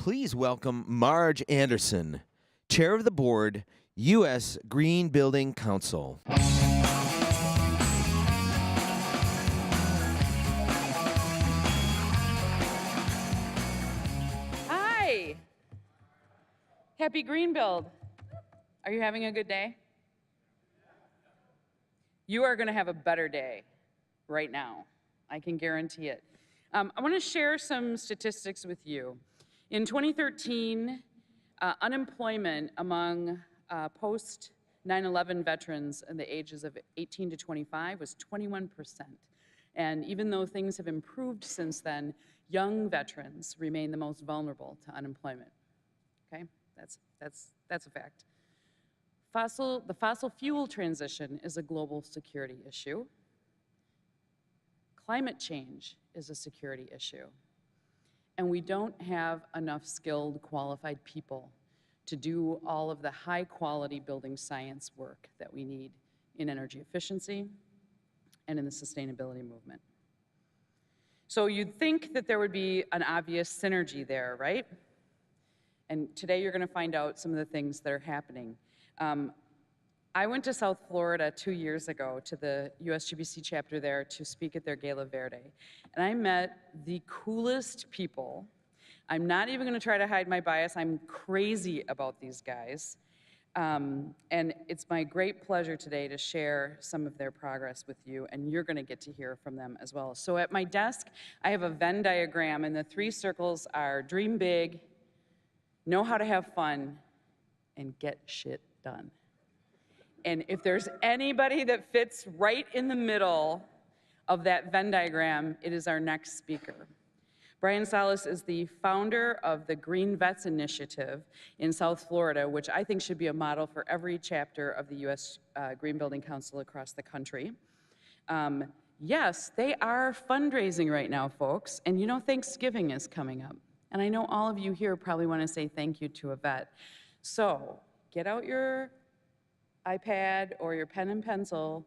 Please welcome Marge Anderson, Chair of the Board, U.S. Green Building Council. Hi. Happy Greenbuild. Are you having a good day? You are going to have a better day right now. I can guarantee it. I want to share some statistics with you. In 2013, unemployment among post 9/11 veterans in the ages of 18 to 25 was 21%. And even though things have improved since then, young veterans remain the most vulnerable to unemployment. Okay, that's a fact. The fossil fuel transition is a global security issue. Climate change is a security issue. And we don't have enough skilled, qualified people to do all of the high-quality building science work that we need in energy efficiency and in the sustainability movement. So you'd think that there would be an obvious synergy there, right? And today you're going to find out some of the things that are happening. I went to South Florida 2 years ago to the USGBC chapter there to speak at their Gala Verde. And I met the coolest people. I'm not even going to try to hide my bias. I'm crazy about these guys. And it's my great pleasure today to share some of their progress with you, and you're going to get to hear from them as well. So at my desk, I have a Venn diagram, and the 3 circles are dream big, know how to have fun, and get shit done. And if there's anybody that fits right in the middle of that Venn diagram, it is our next speaker. Brian Salas is the founder of the Green Vets Initiative in South Florida, which I think should be a model for every chapter of the U.S. Green Building Council across the country. Yes, they are fundraising right now, folks, and you know Thanksgiving is coming up. And I know all of you here probably want to say thank you to a vet. So get out your iPad or your pen and pencil,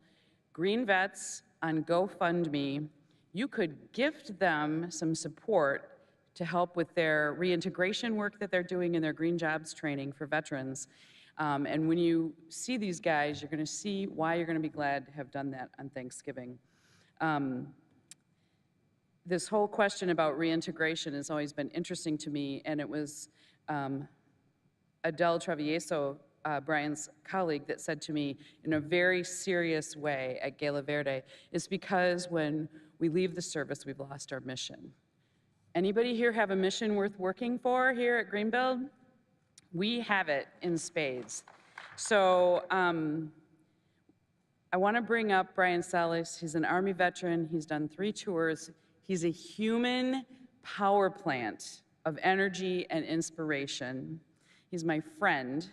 Green Vets on GoFundMe. You could gift them some support to help with their reintegration work that they're doing in their green jobs training for veterans. And when you see these guys, you're going to see why you're going to be glad to have done that on Thanksgiving. This whole question about reintegration has always been interesting to me, and it was Adele Travieso, Brian's colleague, that said to me in a very serious way at Gala Verde, it's because when we leave the service, we've lost our mission. Anybody here have a mission worth working for here at Greenbuild? We have it in spades. So I want to bring up Brian Salas. He's an Army veteran. He's done 3 tours. He's a human power plant of energy and inspiration. He's my friend.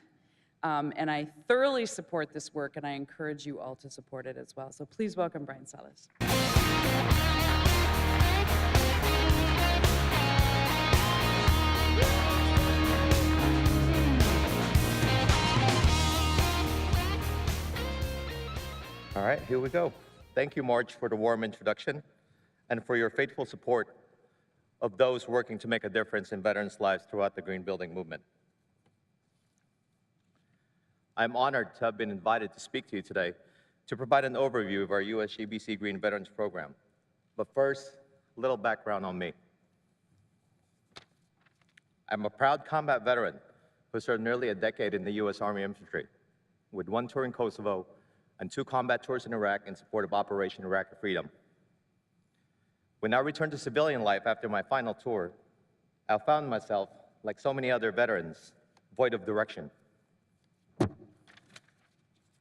And I thoroughly support this work, and I encourage you all to support it as well. So please welcome Brian Salas. All right, here we go. Thank you, Marge, for the warm introduction and for your faithful support of those working to make a difference in veterans' lives throughout the green building movement. I'm honored to have been invited to speak to you today to provide an overview of our USGBC Green Veterans Program. But first, a little background on me. I'm a proud combat veteran who served nearly a decade in the U.S. Army Infantry, with 1 tour in Kosovo and 2 combat tours in Iraq in support of Operation Iraq Freedom. When I returned to civilian life after my final tour, I found myself, like so many other veterans, void of direction.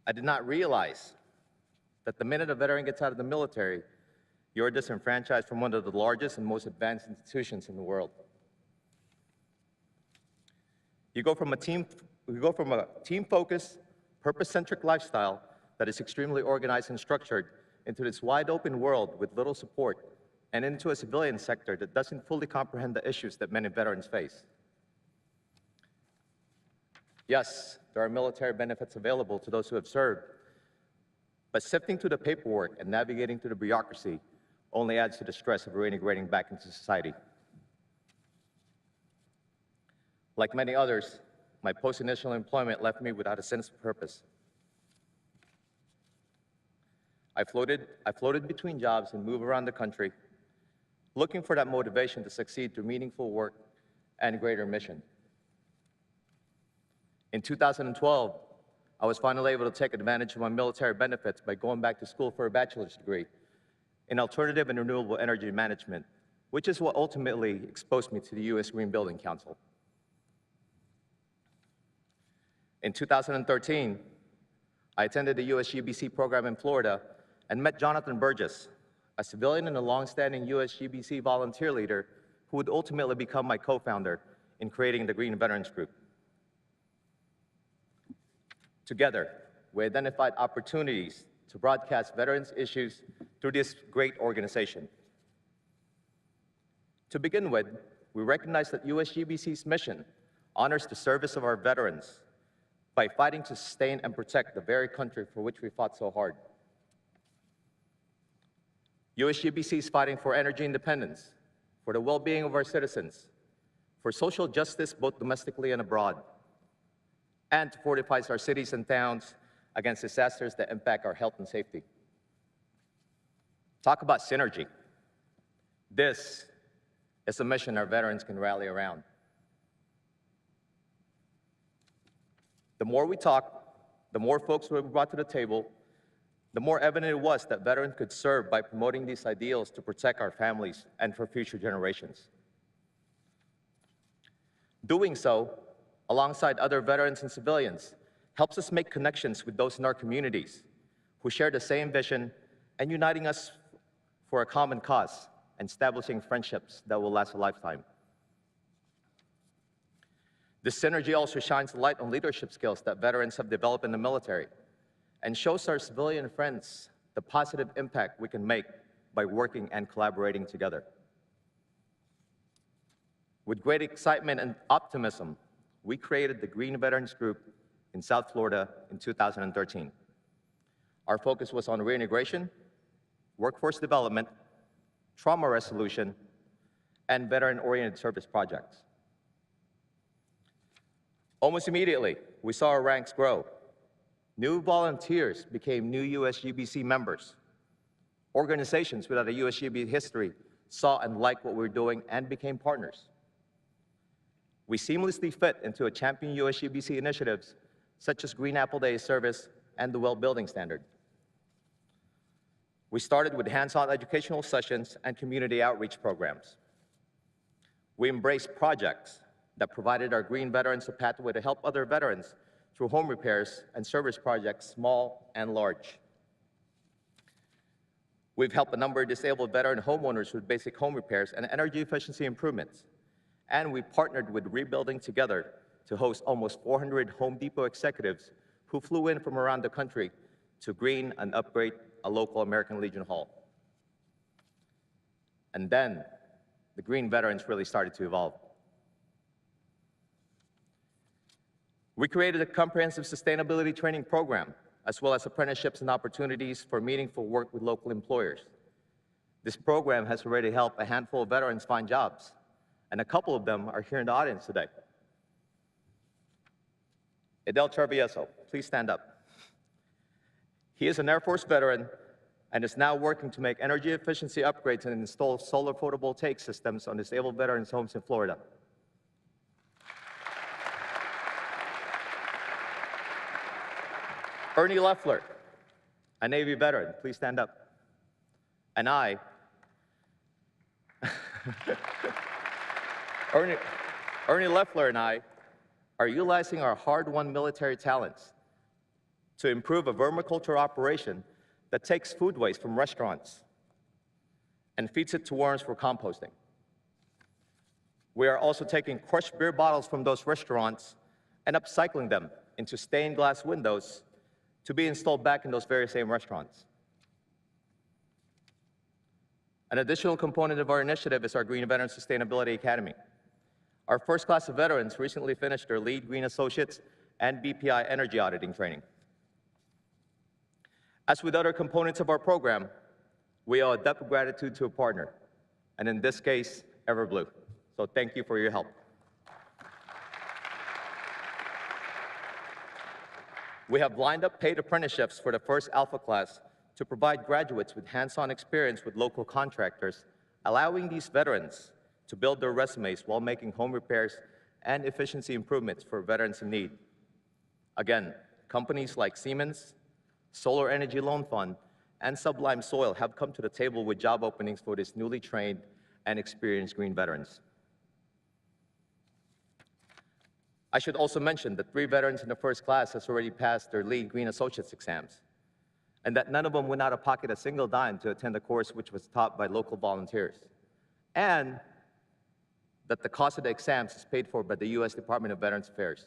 I did not realize that the minute a veteran gets out of the military, you're disenfranchised from one of the largest and most advanced institutions in the world. You go from a team-focused, purpose-centric lifestyle that is extremely organized and structured into this wide-open world with little support, and into a civilian sector that doesn't fully comprehend the issues that many veterans face. Yes, there are military benefits available to those who have served, but sifting through the paperwork and navigating through the bureaucracy only adds to the stress of reintegrating back into society. Like many others, my post-initial employment left me without a sense of purpose. I floated between jobs and moved around the country, looking for that motivation to succeed through meaningful work and greater mission. In 2012, I was finally able to take advantage of my military benefits by going back to school for a bachelor's degree in alternative and renewable energy management, which is what ultimately exposed me to the U.S. Green Building Council. In 2013, I attended the USGBC program in Florida and met Jonathan Burgess, a civilian and a longstanding USGBC volunteer leader who would ultimately become my co-founder in creating the Green Veterans Group. Together, we identified opportunities to broadcast veterans' issues through this great organization. To begin with, we recognize that USGBC's mission honors the service of our veterans by fighting to sustain and protect the very country for which we fought so hard. USGBC is fighting for energy independence, for the well-being of our citizens, for social justice both domestically and abroad, and to fortify our cities and towns against disasters that impact our health and safety. Talk about synergy. This is a mission our veterans can rally around. The more we talk, the more folks we brought to the table, the more evident it was that veterans could serve by promoting these ideals to protect our families and for future generations. Doing so, alongside other veterans and civilians, helps us make connections with those in our communities who share the same vision and uniting us for a common cause and establishing friendships that will last a lifetime. This synergy also shines light on leadership skills that veterans have developed in the military and shows our civilian friends the positive impact we can make by working and collaborating together. With great excitement and optimism, we created the Green Veterans Group in South Florida in 2013. Our focus was on reintegration, workforce development, trauma resolution, and veteran-oriented service projects. Almost immediately, we saw our ranks grow. New volunteers became new USGBC members. Organizations without a USGBC history saw and liked what we were doing and became partners. We seamlessly fit into a champion USGBC initiatives such as Green Apple Day service and the Well Building Standard. We started with hands-on educational sessions and community outreach programs. We embraced projects that provided our green veterans a pathway to help other veterans through home repairs and service projects, small and large. We've helped a number of disabled veteran homeowners with basic home repairs and energy efficiency improvements. And we partnered with Rebuilding Together to host almost 400 Home Depot executives who flew in from around the country to green and upgrade a local American Legion hall. And then the Green Veterans really started to evolve. We created a comprehensive sustainability training program, as well as apprenticeships and opportunities for meaningful work with local employers. This program has already helped a handful of veterans find jobs, and a couple of them are here in the audience today. Edel Travieso, please stand up. He is an Air Force veteran and is now working to make energy efficiency upgrades and install solar photovoltaic systems on disabled veterans' homes in Florida. Ernie Leffler, a Navy veteran, please stand up. And I, Ernie Leffler and I are utilizing our hard-won military talents to improve a vermiculture operation that takes food waste from restaurants and feeds it to worms for composting. We are also taking crushed beer bottles from those restaurants and upcycling them into stained glass windows to be installed back in those very same restaurants. An additional component of our initiative is our Green Veteran Sustainability Academy. Our first class of veterans recently finished their LEED Green Associates and BPI Energy Auditing training. As with other components of our program, we owe a debt of gratitude to a partner, and in this case, Everblue. So thank you for your help. We have lined up paid apprenticeships for the first Alpha class to provide graduates with hands-on experience with local contractors, allowing these veterans to build their resumes while making home repairs and efficiency improvements for veterans in need. Again, companies like Siemens, Solar Energy Loan Fund, and Sublime Soil have come to the table with job openings for these newly trained and experienced green veterans. I should also mention that 3 veterans in the first class has already passed their LEED Green Associates exams, and that none of them went out of pocket a single dime to attend the course which was taught by local volunteers, and that the cost of the exams is paid for by the U.S. Department of Veterans Affairs.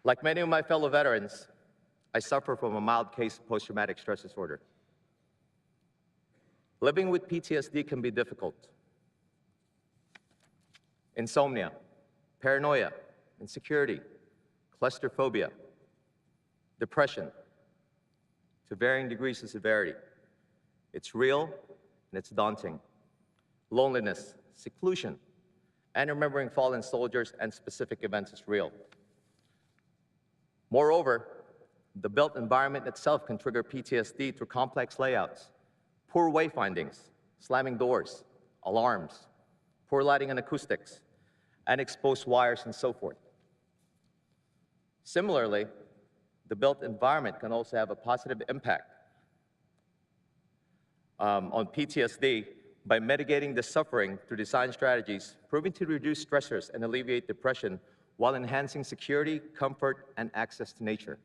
Like many of my fellow veterans, I suffer from a mild case of post-traumatic stress disorder. Living with PTSD can be difficult. Insomnia, paranoia, insecurity, claustrophobia, depression, to varying degrees of severity. It's real and it's daunting. Loneliness, seclusion, and remembering fallen soldiers and specific events is real. Moreover, the built environment itself can trigger PTSD through complex layouts, poor wayfindings, slamming doors, alarms, poor lighting and acoustics, and exposed wires and so forth. Similarly, the built environment can also have a positive impact on PTSD by mitigating the suffering through design strategies, proving to reduce stressors and alleviate depression while enhancing security, comfort, and access to nature.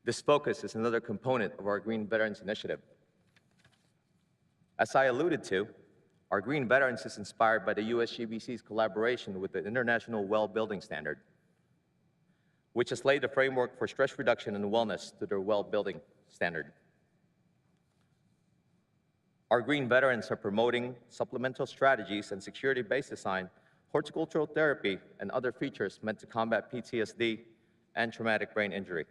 This focus is another component of our Green Veterans Initiative. As I alluded to, our Green Veterans is inspired by the USGBC's collaboration with the International Well Building Standard, which has laid the framework for stress reduction and wellness to their well building standard. Our Green Veterans are promoting supplemental strategies and security-based design, horticultural therapy, and other features meant to combat PTSD and traumatic brain injury.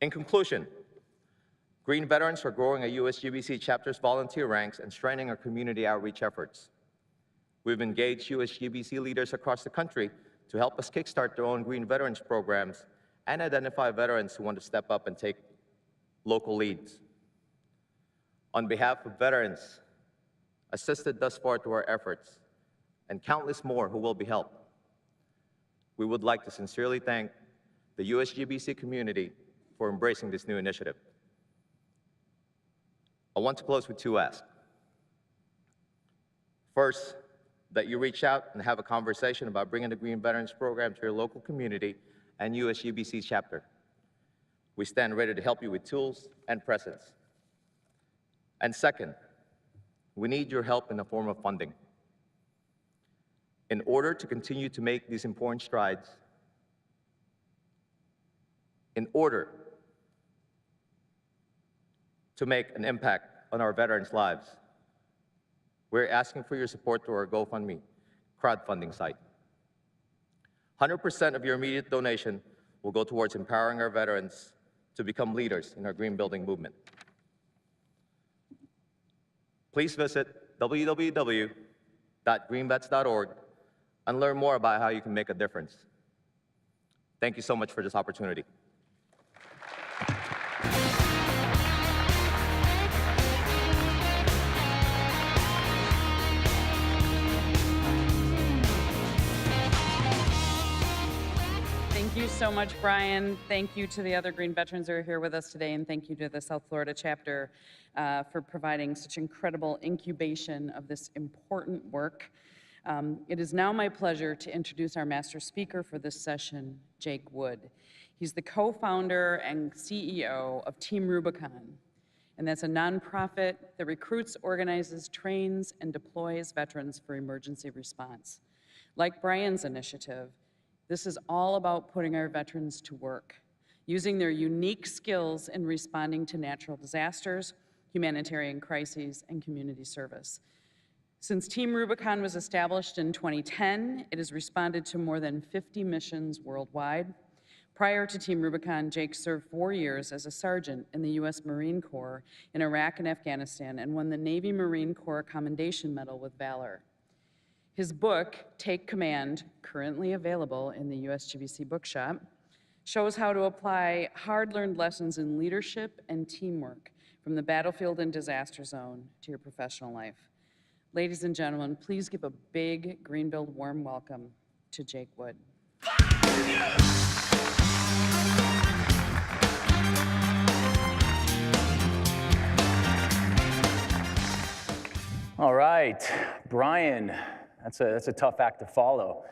In conclusion, Green Veterans are growing a USGBC chapter's volunteer ranks and strengthening our community outreach efforts. We've engaged USGBC leaders across the country to help us kickstart their own Green Veterans programs and identify veterans who want to step up and take local leads. On behalf of veterans assisted thus far to our efforts, and countless more who will be helped, we would like to sincerely thank the USGBC community for embracing this new initiative. I want to close with 2 asks. First, that you reach out and have a conversation about bringing the Green Veterans Program to your local community and USGBC chapter. We stand ready to help you with tools and presence. And second, we need your help in the form of funding. In order to continue to make these important strides, in order to make an impact on our veterans' lives, we're asking for your support through our GoFundMe crowdfunding site. 100% of your immediate donation will go towards empowering our veterans to become leaders in our green building movement. Please visit www.greenvets.org and learn more about how you can make a difference. Thank you so much for this opportunity. Thank you so much, Brian. Thank you to the other Green Veterans who are here with us today, and thank you to the South Florida chapter for providing such incredible incubation of this important work. It is now my pleasure to introduce our master speaker for this session, Jake Wood. He's the co-founder and CEO of Team Rubicon, and that's a nonprofit that recruits, organizes, trains, and deploys veterans for emergency response. Like Brian's initiative, this is all about putting our veterans to work, using their unique skills in responding to natural disasters, humanitarian crises, and community service. Since Team Rubicon was established in 2010, it has responded to more than 50 missions worldwide, Prior to Team Rubicon, Jake served 4 years as a sergeant in the U.S. Marine Corps in Iraq and Afghanistan and won the Navy Marine Corps Commendation Medal with Valor. His book, Take Command, currently available in the USGBC bookshop, shows how to apply hard-learned lessons in leadership and teamwork from the battlefield and disaster zone to your professional life. Ladies and gentlemen, please give a big Greenbuild warm welcome to Jake Wood. All right, Brian, that's a tough act to follow.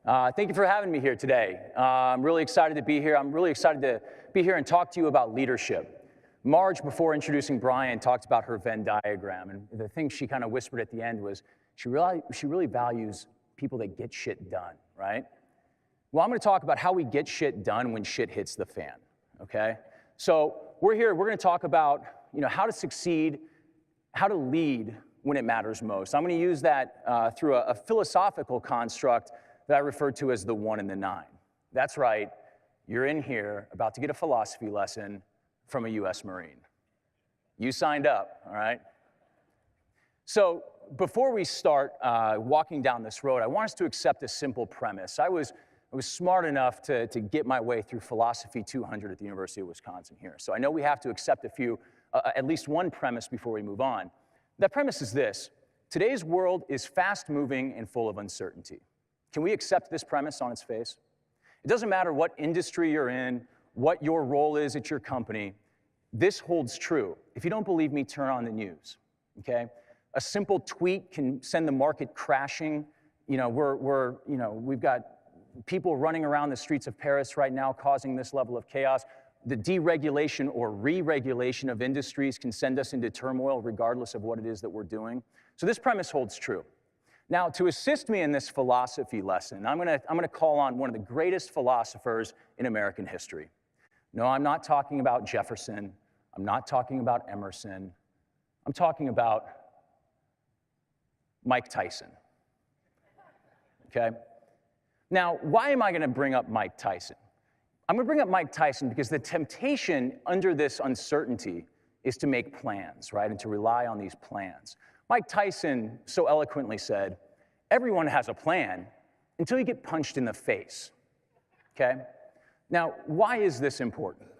Thank you for having me here today. I'm really excited to be here. I'm really excited to be here and talk to you about leadership. Marge, before introducing Brian, talked about her Venn diagram, and the thing she kind of whispered at the end was she really values people that get shit done, right? Well, I'm going to talk about how we get shit done when shit hits the fan, okay? So we're going to talk about, how to succeed, how to lead when it matters most. I'm going to use that through a philosophical construct that I refer to as the 1 and the 9. That's right, you're in here about to get a philosophy lesson from a U.S. Marine. You signed up, all right? So before we start walking down this road, I want us to accept a simple premise. I was smart enough to get my way through Philosophy 200 at the University of Wisconsin here. So I know we have to accept at least one premise before we move on. That premise is this: today's world is fast-moving and full of uncertainty. Can we accept this premise on its face? It doesn't matter what industry you're in, what your role is at your company, this holds true. If you don't believe me, turn on the news, okay? A simple tweet can send the market crashing. We've got people running around the streets of Paris right now causing this level of chaos. The deregulation or re-regulation of industries can send us into turmoil regardless of what it is that we're doing. So this premise holds true. Now, to assist me in this philosophy lesson, I'm gonna call on one of the greatest philosophers in American history. No, I'm not talking about Jefferson. I'm not talking about Emerson. I'm talking about Mike Tyson, okay? Now, why am I gonna bring up Mike Tyson? I'm gonna bring up Mike Tyson because the temptation under this uncertainty is to make plans, right, and to rely on these plans. Mike Tyson so eloquently said, everyone has a plan until you get punched in the face, okay? Now, why is this important?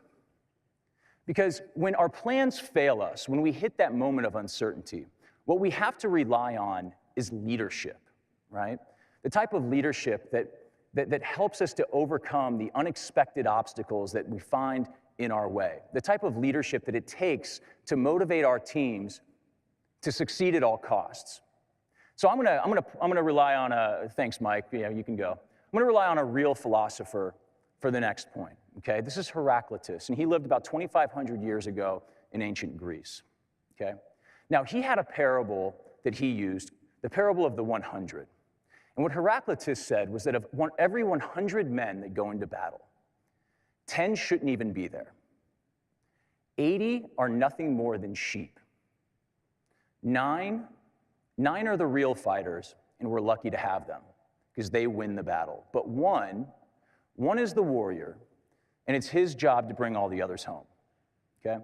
Because when our plans fail us, when we hit that moment of uncertainty, what we have to rely on is leadership, right? The type of leadership that helps us to overcome the unexpected obstacles that we find in our way. The type of leadership that it takes to motivate our teams to succeed at all costs. So I'm gonna rely on thanks, Mike, yeah, you can go. I'm gonna rely on a real philosopher for the next point, okay? This is Heraclitus, and he lived about 2,500 years ago in ancient Greece, okay? Now, he had a parable that he used, the parable of the 100. And what Heraclitus said was that of every 100 men that go into battle, 10 shouldn't even be there. 80 are nothing more than sheep. 9 are the real fighters, and we're lucky to have them because they win the battle. But one is the warrior, and it's his job to bring all the others home, okay?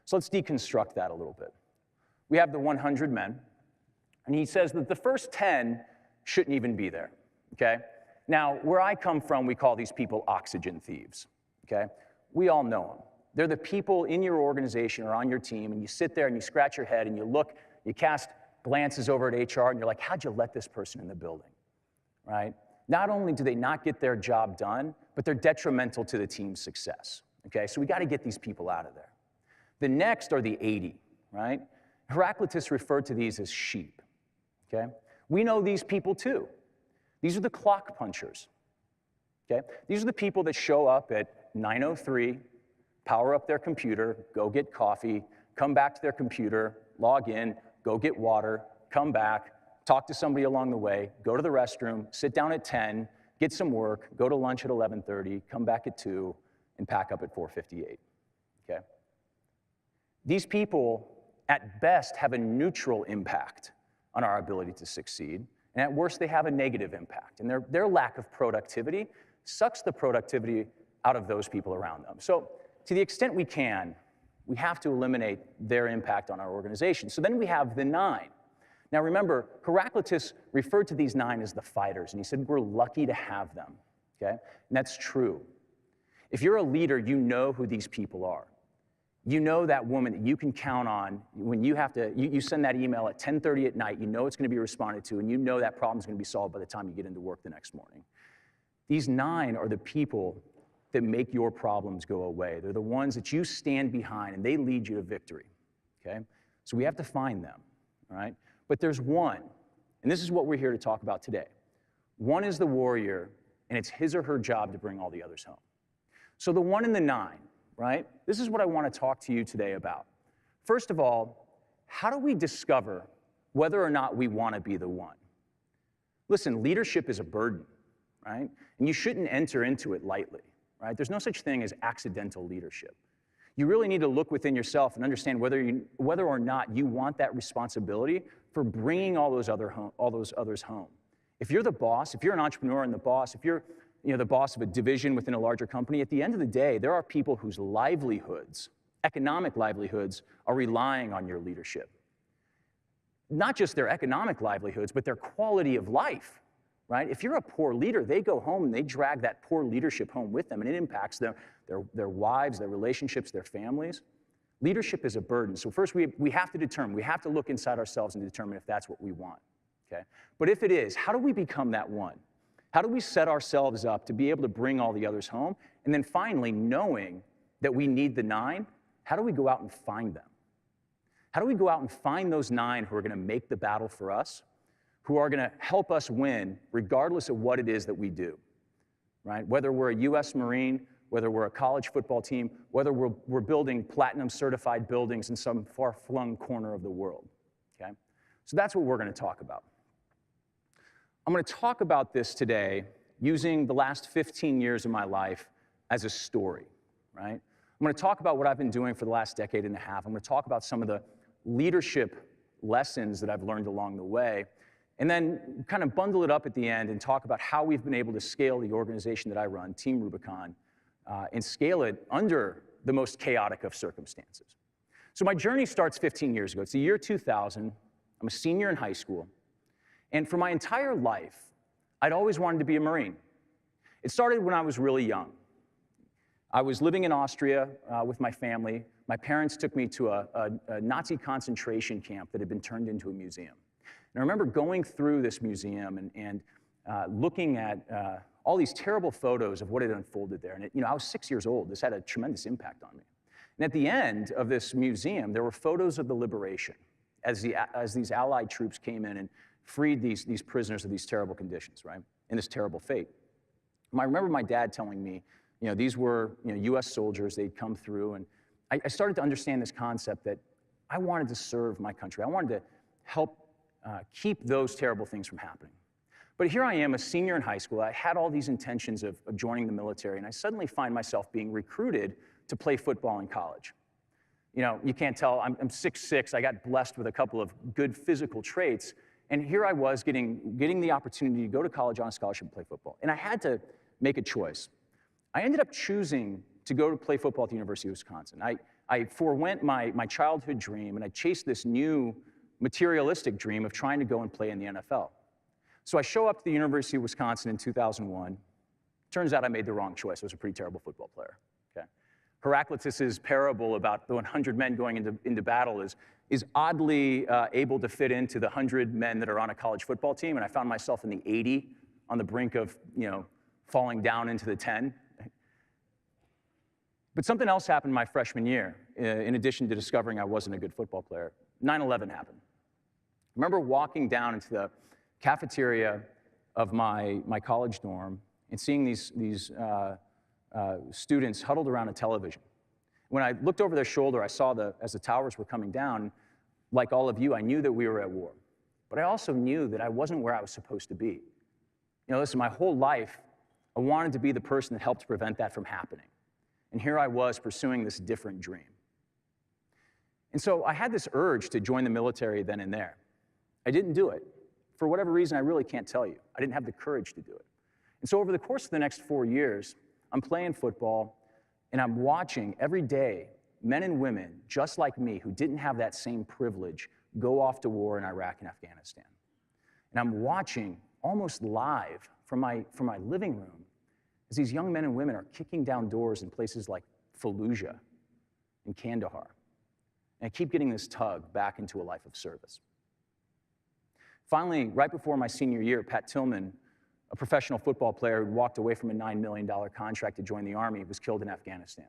So let's deconstruct that a little bit. We have the 100 men, and he says that the first 10 shouldn't even be there, okay? Now, where I come from, we call these people oxygen thieves, okay? We all know them. They're the people in your organization or on your team, and you sit there and you scratch your head and you look, you cast glances over at HR, and you're like, how'd you let this person in the building, right? Not only do they not get their job done, but they're detrimental to the team's success, okay? So we gotta get these people out of there. The next are the 80, right? Heraclitus referred to these as sheep, okay? We know these people too. These are the clock punchers, okay? These are the people that show up at 9:03, power up their computer, go get coffee, come back to their computer, log in, go get water, come back, talk to somebody along the way, go to the restroom, sit down at 10, get some work, go to lunch at 11:30, come back at 2, and pack up at 4:58, okay? These people, at best, have a neutral impact on our ability to succeed, and at worst, they have a negative impact. And their lack of productivity sucks the productivity out of those people around them. So to the extent we can, we have to eliminate their impact on our organization. So then we have the 9. Now remember, Heraclitus referred to these 9 as the fighters, and he said we're lucky to have them, okay? And that's true. If you're a leader, you know who these people are. You know that woman that you can count on when you have to, you send that email at 10:30 at night, you know it's gonna be responded to, and you know that problem's gonna be solved by the time you get into work the next morning. These 9 are the people that make your problems go away. They're the ones that you stand behind and they lead you to victory, okay? So we have to find them, all right? But there's one, and this is what we're here to talk about today. One is the warrior, and it's his or her job to bring all the others home. So the 1 and the 9, right? This is what I want to talk to you today about. First of all, how do we discover whether or not we want to be the one? Listen, leadership is a burden, right? And you shouldn't enter into it lightly, right? There's no such thing as accidental leadership. You really need to look within yourself and understand whether or not you want that responsibility for bringing all those others home. If you're the boss, if you're an entrepreneur and the boss, if you're the boss of a division within a larger company, at the end of the day, there are people whose livelihoods, economic livelihoods, are relying on your leadership. Not just their economic livelihoods, but their quality of life, right? If you're a poor leader, they go home and they drag that poor leadership home with them, and it impacts their wives, their relationships, their families. Leadership is a burden. So first we have to determine, we have to look inside ourselves and determine if that's what we want, okay? But if it is, how do we become that one? How do we set ourselves up to be able to bring all the others home? And then finally, knowing that we need the 9, how do we go out and find them? How do we go out and find those 9 who are gonna make the battle for us, who are gonna help us win regardless of what it is that we do, right? Whether we're a US Marine, whether we're a college football team, whether we're building platinum certified buildings in some far-flung corner of the world, okay? So that's what we're gonna talk about. I'm going to talk about this today using the last 15 years of my life as a story, right? I'm going to talk about what I've been doing for the last decade and a half. I'm going to talk about some of the leadership lessons that I've learned along the way, and then kind of bundle it up at the end and talk about how we've been able to scale the organization that I run, Team Rubicon, and scale it under the most chaotic of circumstances. So my journey starts 15 years ago. It's the year 2000. I'm a senior in high school. And for my entire life, I'd always wanted to be a Marine. It started when I was really young. I was living in Austria with my family. My parents took me to a Nazi concentration camp that had been turned into a museum. And I remember going through this museum and looking at all these terrible photos of what had unfolded there. And I was 6 years old. This had a tremendous impact on me. And at the end of this museum, there were photos of the liberation as these Allied troops came in and freed these prisoners of these terrible conditions, right? And this terrible fate. I remember my dad telling me, these were US soldiers, they'd come through, and I started to understand this concept that I wanted to serve my country. I wanted to help keep those terrible things from happening. But here I am, a senior in high school. I had all these intentions of joining the military, and I suddenly find myself being recruited to play football in college. You can't tell, I'm 6'6", I got blessed with a couple of good physical traits, and here I was getting the opportunity to go to college on a scholarship and play football. And I had to make a choice. I ended up choosing to go to play football at the University of Wisconsin. I forewent my childhood dream, and I chased this new materialistic dream of trying to go and play in the NFL. So I show up to the University of Wisconsin in 2001. Turns out I made the wrong choice. I was a pretty terrible football player, okay? Heraclitus's parable about the 100 men going into battle is oddly able to fit into the 100 men that are on a college football team, and I found myself in the 80 on the brink of, falling down into the 10. But something else happened my freshman year, in addition to discovering I wasn't a good football player. 9/11 happened. I remember walking down into the cafeteria of my college dorm and seeing these students huddled around a television. When I looked over their shoulder, I saw as the towers were coming down, like all of you, I knew that we were at war. But I also knew that I wasn't where I was supposed to be. Listen, my whole life, I wanted to be the person that helped prevent that from happening. And here I was pursuing this different dream. And so I had this urge to join the military then and there. I didn't do it. For whatever reason, I really can't tell you. I didn't have the courage to do it. And so over the course of the next 4 years, I'm playing football, and I'm watching every day men and women just like me who didn't have that same privilege go off to war in Iraq and Afghanistan. And I'm watching almost live from my living room as these young men and women are kicking down doors in places like Fallujah and Kandahar. And I keep getting this tug back into a life of service. Finally, right before my senior year, Pat Tillman, a professional football player who walked away from a $9 million contract to join the Army, was killed in Afghanistan.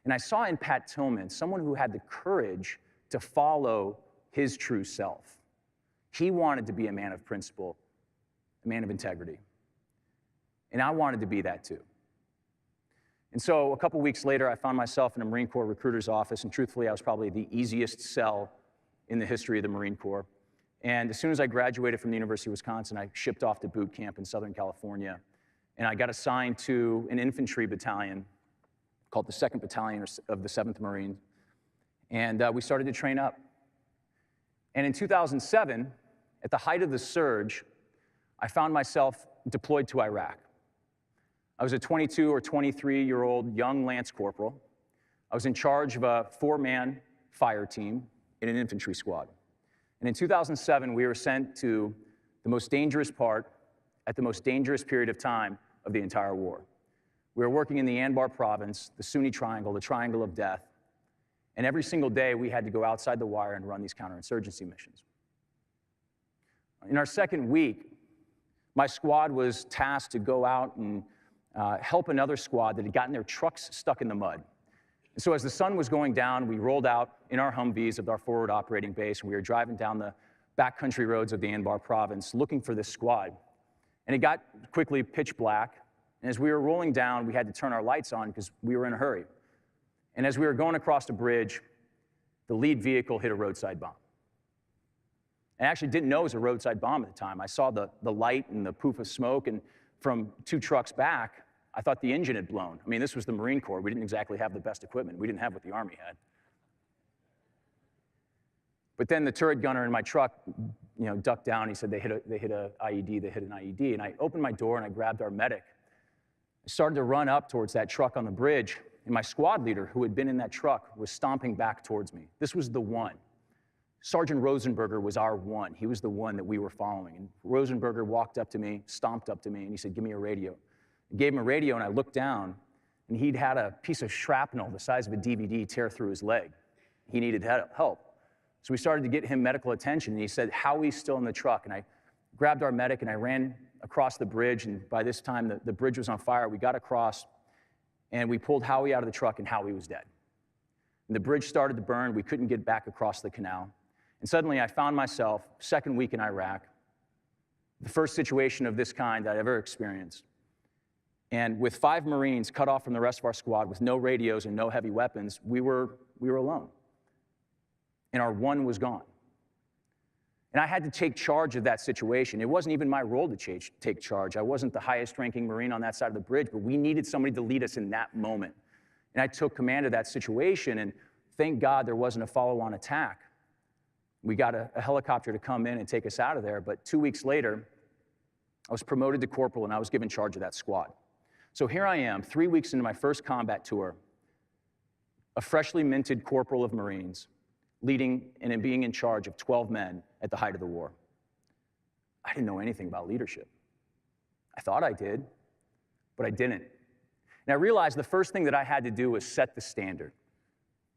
And I saw in Pat Tillman someone who had the courage to follow his true self. He wanted to be a man of principle, a man of integrity. And I wanted to be that too. And so a couple weeks later, I found myself in a Marine Corps recruiter's office, and truthfully, I was probably the easiest sell in the history of the Marine Corps. And as soon as I graduated from the University of Wisconsin, I shipped off to boot camp in Southern California. And I got assigned to an infantry battalion called the 2nd Battalion of the 7th Marines. And we started to train up. And in 2007, at the height of the surge, I found myself deployed to Iraq. I was a 22 or 23-year-old young Lance Corporal. I was in charge of a 4-man fire team in an infantry squad. And in 2007, we were sent to the most dangerous part at the most dangerous period of time of the entire war. We were working in the Anbar province, the Sunni Triangle, the Triangle of Death, and every single day we had to go outside the wire and run these counterinsurgency missions. In our second week, my squad was tasked to go out and help another squad that had gotten their trucks stuck in the mud. And so as the sun was going down, we rolled out in our Humvees of our forward operating base, and we were driving down the backcountry roads of the Anbar province looking for this squad. And it got quickly pitch black, and as we were rolling down, we had to turn our lights on because we were in a hurry. And as we were going across the bridge, the lead vehicle hit a roadside bomb. I actually didn't know it was a roadside bomb at the time. I saw the light and the poof of smoke, and from 2 trucks back, I thought the engine had blown. I mean, this was the Marine Corps. We didn't exactly have the best equipment. We didn't have what the Army had. But then the turret gunner in my truck, ducked down. He said they hit an IED. And I opened my door and I grabbed our medic. I started to run up towards that truck on the bridge, and my squad leader, who had been in that truck, was stomping back towards me. This was the one. Sergeant Rosenberger was our one. He was the one that we were following. And Rosenberger walked up to me, stomped up to me, and he said, "Give me a radio." I gave him a radio, and I looked down, and he'd had a piece of shrapnel the size of a DVD tear through his leg. He needed help. So we started to get him medical attention, and he said, "Howie's still in the truck." And I grabbed our medic, and I ran across the bridge, and by this time, the bridge was on fire. We got across, and we pulled Howie out of the truck, and Howie was dead. And the bridge started to burn. We couldn't get back across the canal. And suddenly, I found myself, second week in Iraq, the first situation of this kind that I ever experienced. And with 5 Marines cut off from the rest of our squad with no radios and no heavy weapons, we were alone. And our one was gone. And I had to take charge of that situation. It wasn't even my role to take charge. I wasn't the highest ranking Marine on that side of the bridge, but we needed somebody to lead us in that moment. And I took command of that situation, and thank God there wasn't a follow-on attack. We got a helicopter to come in and take us out of there, but 2 weeks later, I was promoted to corporal and I was given charge of that squad. So here I am, 3 weeks into my first combat tour, a freshly minted corporal of Marines, leading and being in charge of 12 men at the height of the war. I didn't know anything about leadership. I thought I did, but I didn't. And I realized the first thing that I had to do was set the standard.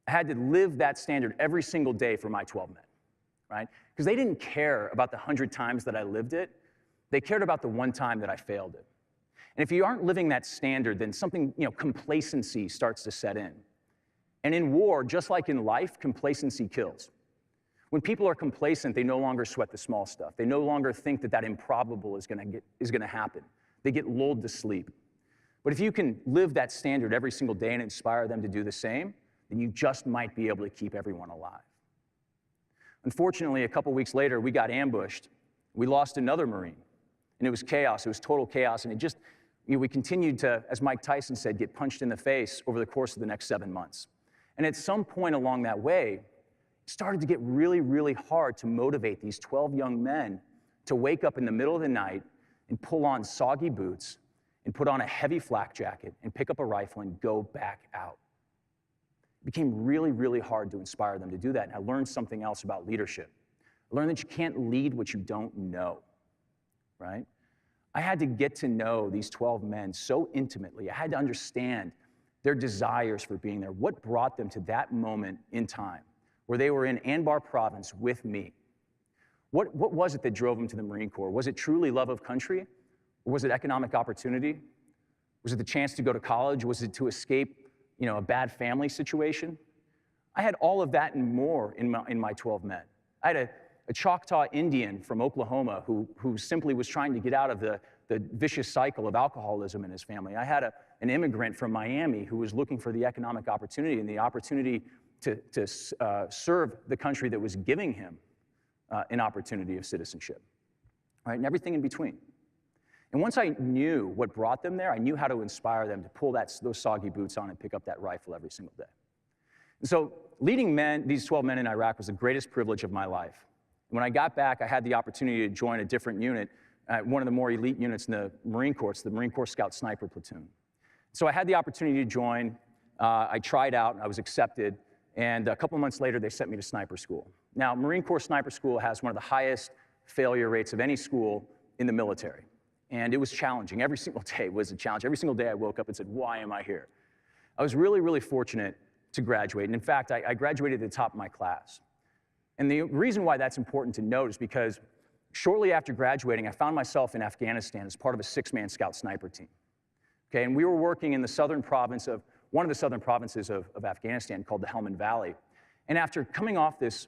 I had to live that standard every single day for my 12 men, right? Because they didn't care about the 100 times that I lived it. They cared about the one time that I failed it. And if you aren't living that standard, then something, complacency starts to set in. And in war, just like in life, complacency kills. When people are complacent, they no longer sweat the small stuff. They no longer think that improbable is going to happen. They get lulled to sleep. But if you can live that standard every single day and inspire them to do the same, then you just might be able to keep everyone alive. Unfortunately, a couple weeks later, we got ambushed. We lost another Marine. And it was chaos. It was total chaos. And we continued to, as Mike Tyson said, get punched in the face over the course of the next 7 months. And at some point along that way, it started to get really, really hard to motivate these 12 young men to wake up in the middle of the night and pull on soggy boots and put on a heavy flak jacket and pick up a rifle and go back out. It became really, really hard to inspire them to do that. And I learned something else about leadership. I learned that you can't lead what you don't know, right? I had to get to know these 12 men so intimately. I had to understand their desires for being there, what brought them to that moment in time where they were in Anbar province with me. What was it that drove them to the Marine Corps? Was it truly love of country? Or was it economic opportunity? Was it the chance to go to college? Was it to escape, a bad family situation? I had all of that and more in my 12 men. I had a Choctaw Indian from Oklahoma who simply was trying to get out of the vicious cycle of alcoholism in his family. I had an immigrant from Miami who was looking for the economic opportunity and the opportunity to serve the country that was giving him an opportunity of citizenship, right? And everything in between. And once I knew what brought them there, I knew how to inspire them to pull those soggy boots on and pick up that rifle every single day. And so leading these 12 men in Iraq was the greatest privilege of my life. When I got back, I had the opportunity to join a different unit, one of the more elite units in the Marine Corps, the Marine Corps Scout Sniper Platoon. So I had the opportunity to join. I tried out, and I was accepted. And a couple of months later, they sent me to sniper school. Now, Marine Corps Sniper School has one of the highest failure rates of any school in the military. And it was challenging. Every single day was a challenge. Every single day I woke up and said, why am I here? I was really, really fortunate to graduate. And in fact, I graduated at the top of my class. And the reason why that's important to note is because shortly after graduating, I found myself in Afghanistan as part of a 6-man scout sniper team. Okay, and we were working in the southern province of one of the southern provinces of Afghanistan called the Helmand Valley. And after coming off this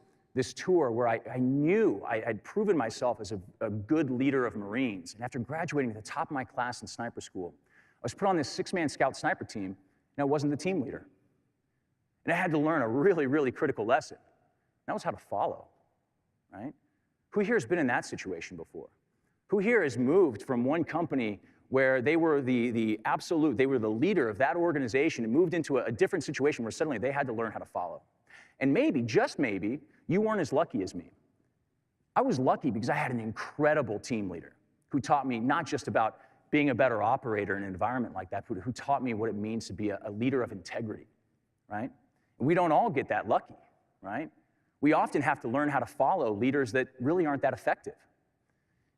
tour where I knew I'd proven myself as a good leader of Marines, and after graduating at the top of my class in sniper school, I was put on this 6-man scout sniper team, and I wasn't the team leader. And I had to learn a really, really critical lesson. That was how to follow, right? Who here has been in that situation before? Who here has moved from one company where they were they were the leader of that organization and moved into a different situation where suddenly they had to learn how to follow? And maybe, just maybe, you weren't as lucky as me. I was lucky because I had an incredible team leader who taught me not just about being a better operator in an environment like that, but who taught me what it means to be a leader of integrity, right? And we don't all get that lucky, right? We often have to learn how to follow leaders that really aren't that effective.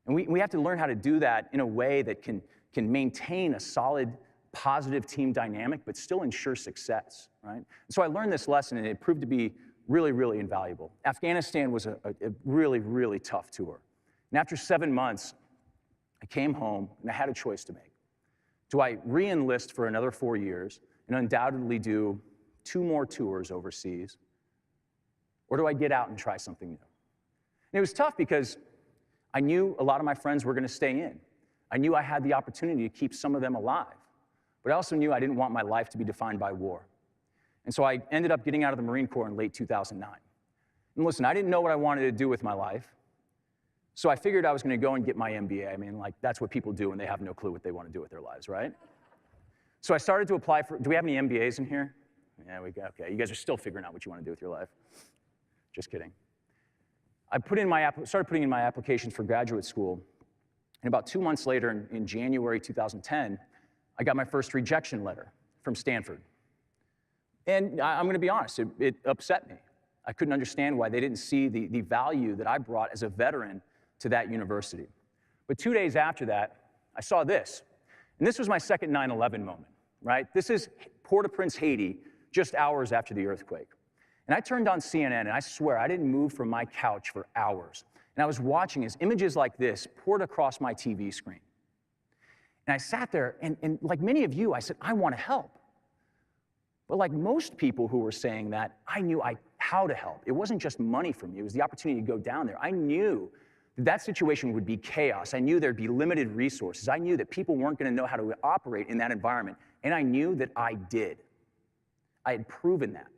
And we have to learn how to do that in a way that can maintain a solid, positive team dynamic, but still ensure success, right? And so I learned this lesson, and it proved to be really, really invaluable. Afghanistan was a really, really tough tour. And after 7 months, I came home, and I had a choice to make. Do I re-enlist for another 4 years and undoubtedly do 2 more tours overseas, or do I get out and try something new? And it was tough because I knew a lot of my friends were going to stay in. I knew I had the opportunity to keep some of them alive. But I also knew I didn't want my life to be defined by war. And so I ended up getting out of the Marine Corps in late 2009. And listen, I didn't know what I wanted to do with my life. So I figured I was going to go and get my MBA. I mean, that's what people do when they have no clue what they want to do with their lives, right? So I started to apply for, do we have any MBAs in here? Yeah, we got, okay. You guys are still figuring out what you want to do with your life. Just kidding. I started putting in my applications for graduate school. And about 2 months later, in January 2010, I got my first rejection letter from Stanford. And I'm going to be honest, it upset me. I couldn't understand why they didn't see the value that I brought as a veteran to that university. But 2 days after that, I saw this. And this was my second 9/11 moment, right? This is Port-au-Prince, Haiti, just hours after the earthquake. And I turned on CNN, and I swear I didn't move from my couch for hours. And I was watching as images like this poured across my TV screen. And I sat there, and like many of you, I said, I want to help. But like most people who were saying that, I knew how to help. It wasn't just money for me. It was the opportunity to go down there. I knew that situation would be chaos. I knew there'd be limited resources. I knew that people weren't going to know how to operate in that environment. And I knew that I did. I had proven that.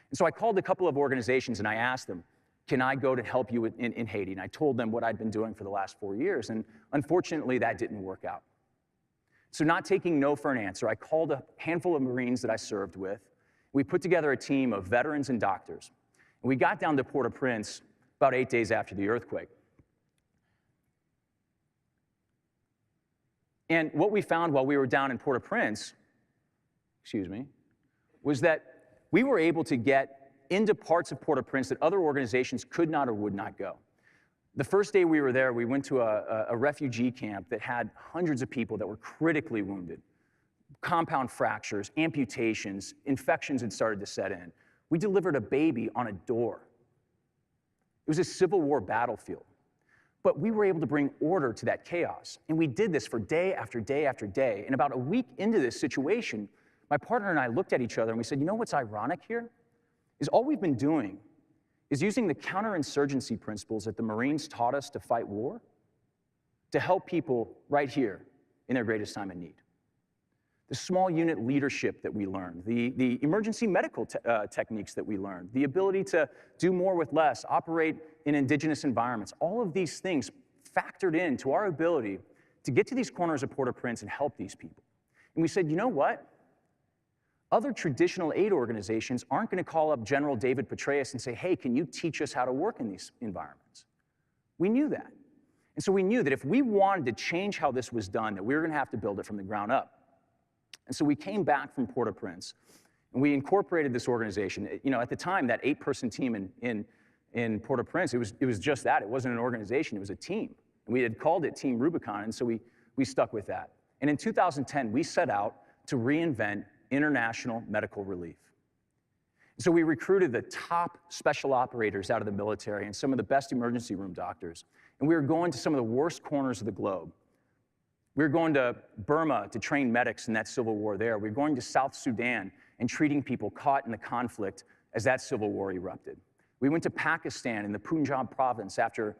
And so I called a couple of organizations, and I asked them, can I go to help you in Haiti? And I told them what I'd been doing for the last 4 years. And unfortunately, that didn't work out. So not taking no for an answer, I called a handful of Marines that I served with. We put together a team of veterans and doctors. And we got down to Port-au-Prince about 8 days after the earthquake. And what we found while we were down in Port-au-Prince, was that we were able to get into parts of Port-au-Prince that other organizations could not or would not go. The first day we were there, we went to a refugee camp that had hundreds of people that were critically wounded. Compound fractures, amputations, infections had started to set in. We delivered a baby on a door. It was a Civil War battlefield. But we were able to bring order to that chaos. And we did this for day after day after day. And about a week into this situation, my partner and I looked at each other and we said, you know what's ironic here? Is all we've been doing is using the counterinsurgency principles that the Marines taught us to fight war to help people right here in their greatest time of need. The small unit leadership that we learned, the emergency medical techniques that we learned, the ability to do more with less, operate in indigenous environments, all of these things factored into our ability to get to these corners of Port-au-Prince and help these people. And we said, you know what? Other traditional aid organizations aren't going to call up General David Petraeus and say, hey, can you teach us how to work in these environments? We knew that. And so we knew that if we wanted to change how this was done, that we were going to have to build it from the ground up. And so we came back from Port-au-Prince, and we incorporated this organization. You know, at the time, that 8-person team in Port-au-Prince, it was just that. It wasn't an organization, it was a team. And we had called it Team Rubicon, and so we stuck with that. And in 2010, we set out to reinvent international medical relief. So we recruited the top special operators out of the military and some of the best emergency room doctors. And we were going to some of the worst corners of the globe. We were going to Burma to train medics in that civil war there. We were going to South Sudan and treating people caught in the conflict as that civil war erupted. We went to Pakistan in the Punjab province after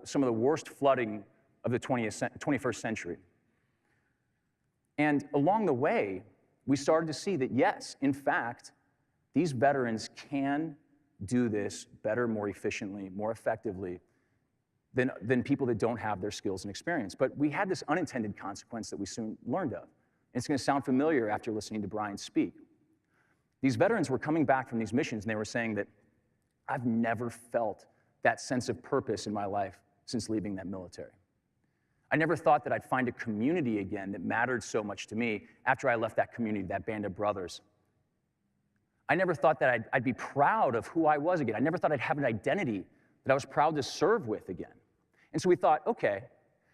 some of the worst flooding of the 21st century. And along the way, we started to see that, yes, in fact, these veterans can do this better, more efficiently, more effectively than people that don't have their skills and experience. But we had this unintended consequence that we soon learned of. And it's going to sound familiar after listening to Brian speak. These veterans were coming back from these missions, and they were saying that, I've never felt that sense of purpose in my life since leaving that military. I never thought that I'd find a community again that mattered so much to me after I left that community, that band of brothers. I never thought that I'd be proud of who I was again. I never thought I'd have an identity that I was proud to serve with again. And so we thought, okay,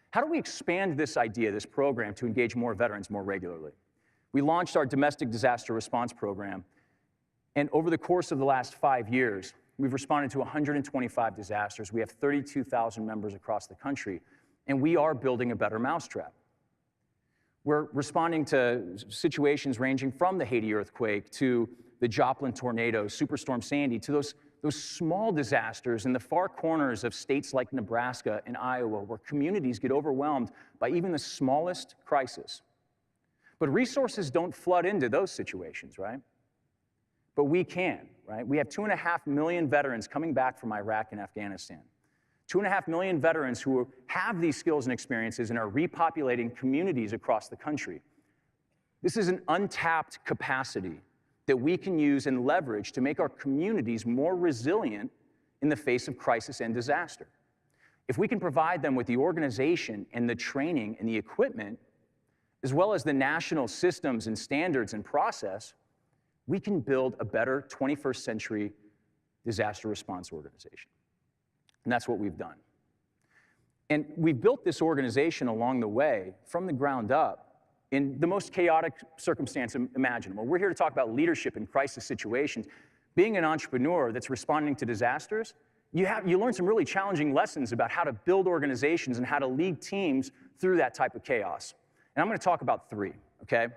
how do we expand this idea, this program, to engage more veterans more regularly? We launched our domestic disaster response program, and over the course of the last 5 years, we've responded to 125 disasters. We have 32,000 members across the country, and we are building a better mousetrap. We're responding to situations ranging from the Haiti earthquake to the Joplin tornado, Superstorm Sandy, to those small disasters in the far corners of states like Nebraska and Iowa, where communities get overwhelmed by even the smallest crisis. But resources don't flood into those situations, right? But we can, right? We have 2.5 million veterans coming back from Iraq and Afghanistan. 2.5 million veterans who have these skills and experiences and are repopulating communities across the country. This is an untapped capacity that we can use and leverage to make our communities more resilient in the face of crisis and disaster. If we can provide them with the organization and the training and the equipment, as well as the national systems and standards and process, we can build a better 21st century disaster response organization. And that's what we've done. And we've built this organization along the way from the ground up in the most chaotic circumstance imaginable. We're here to talk about leadership in crisis situations. Being an entrepreneur that's responding to disasters, you learn some really challenging lessons about how to build organizations and how to lead teams through that type of chaos. And I'm going to talk about 3, okay?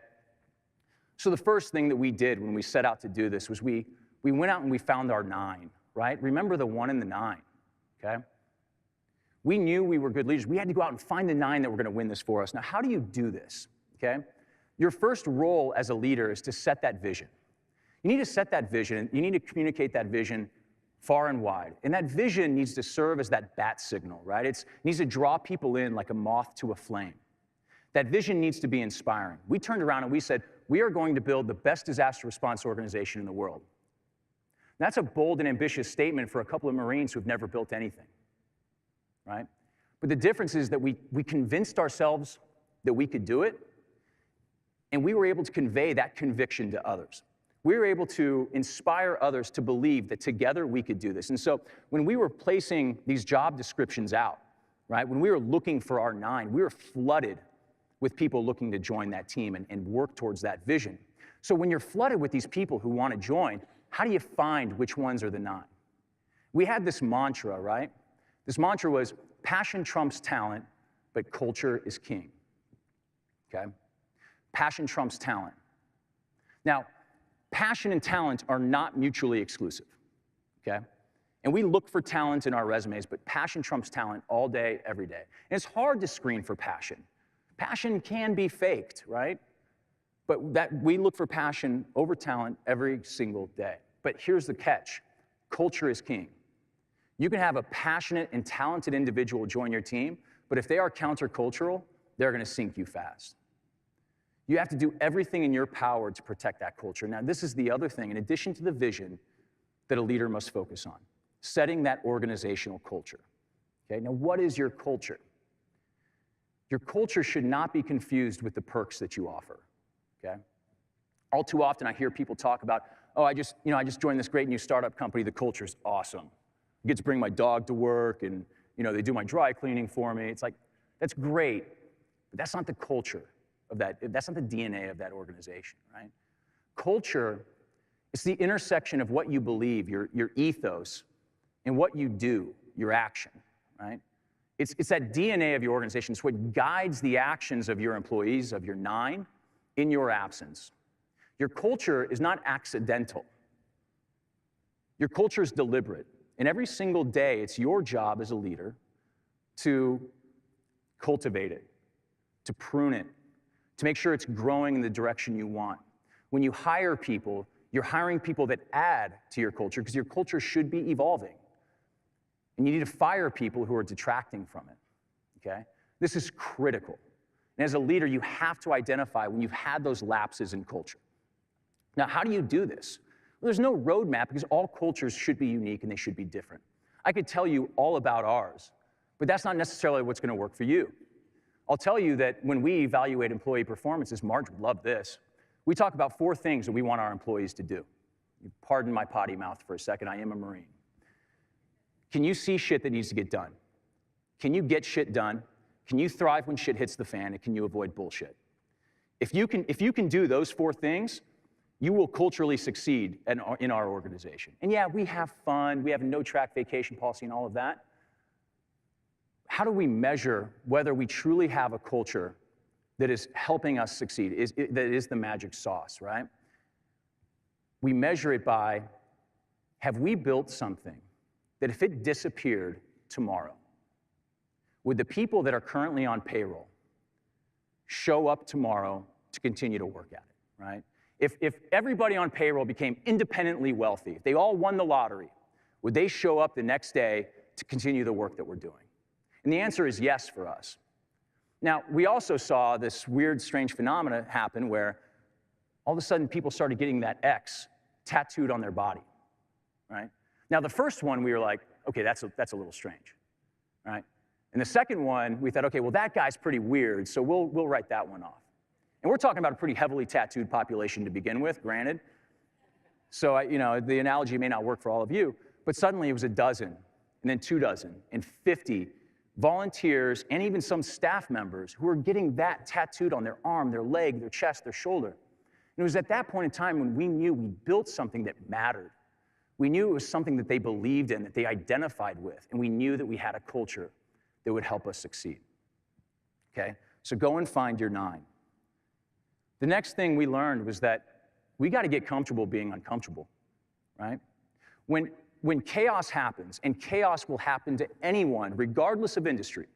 So the first thing that we did when we set out to do this was we went out and we found our 9, right? Remember the 1 and the 9, okay? We knew we were good leaders. We had to go out and find the 9 that were going to win this for us. Now, how do you do this? Okay? Your first role as a leader is to set that vision. You need to set that vision, and you need to communicate that vision far and wide. And that vision needs to serve as that bat signal, right? It needs to draw people in like a moth to a flame. That vision needs to be inspiring. We turned around and we said, we are going to build the best disaster response organization in the world. And that's a bold and ambitious statement for a couple of Marines who have never built anything, right? But the difference is that we convinced ourselves that we could do it, and we were able to convey that conviction to others. We were able to inspire others to believe that together we could do this. And so when we were placing these job descriptions out, right, when we were looking for our 9, we were flooded with people looking to join that team and work towards that vision. So when you're flooded with these people who want to join, how do you find which ones are the 9? We had this mantra, right? This mantra was, passion trumps talent, but culture is king, okay? Passion trumps talent. Now, passion and talent are not mutually exclusive, okay? And we look for talent in our resumes, but passion trumps talent all day, every day. And it's hard to screen for passion. Passion can be faked, right? But that we look for passion over talent every single day. But here's the catch. Culture is king. You can have a passionate and talented individual join your team, but if they are countercultural, they're going to sink you fast. You have to do everything in your power to protect that culture. Now, this is the other thing, in addition to the vision that a leader must focus on, setting that organizational culture. Okay, now what is your culture? Your culture should not be confused with the perks that you offer, okay? All too often I hear people talk about, oh, I just joined this great new startup company, the culture's awesome. I get to bring my dog to work and they do my dry cleaning for me. It's like, that's great, but that's not the culture of that, that's not the DNA of that organization, right? Culture is the intersection of what you believe, your ethos, and what you do, your action, right? It's that DNA of your organization. It's what guides the actions of your employees, of your 9, in your absence. Your culture is not accidental. Your culture is deliberate. And every single day, it's your job as a leader to cultivate it, to prune it, to make sure it's growing in the direction you want. When you hire people, you're hiring people that add to your culture because your culture should be evolving. And you need to fire people who are detracting from it, okay? This is critical. And as a leader, you have to identify when you've had those lapses in culture. Now, how do you do this? Well, there's no roadmap because all cultures should be unique and they should be different. I could tell you all about ours, but that's not necessarily what's going to work for you. I'll tell you that when we evaluate employee performances, Marge would love this. We talk about 4 things that we want our employees to do. Pardon my potty mouth for a second, I am a Marine. Can you see shit that needs to get done? Can you get shit done? Can you thrive when shit hits the fan, and can you avoid bullshit? If you can do those 4 things, you will culturally succeed in our organization. And yeah, we have fun, we have a no-track vacation policy and all of that. How do we measure whether we truly have a culture that is helping us succeed, that is the magic sauce, right? We measure it by, have we built something that if it disappeared tomorrow, would the people that are currently on payroll show up tomorrow to continue to work at it, right? If everybody on payroll became independently wealthy, if they all won the lottery, would they show up the next day to continue the work that we're doing? And the answer is yes for us. Now, we also saw this weird, strange phenomena happen where all of a sudden people started getting that X tattooed on their body, right? Now, the first one, we were like, okay, that's a little strange, right? And the second one, we thought, okay, well, that guy's pretty weird, so we'll write that one off. And we're talking about a pretty heavily tattooed population to begin with, granted. So, the analogy may not work for all of you, but suddenly it was a dozen, and then 2 dozen, and 50 volunteers, and even some staff members who were getting that tattooed on their arm, their leg, their chest, their shoulder. And it was at that point in time when we knew we built something that mattered. We knew it was something that they believed in, that they identified with, and we knew that we had a culture that would help us succeed, okay? So go and find your 9. The next thing we learned was that we got to get comfortable being uncomfortable, right? When chaos happens, and chaos will happen to anyone, regardless of industry,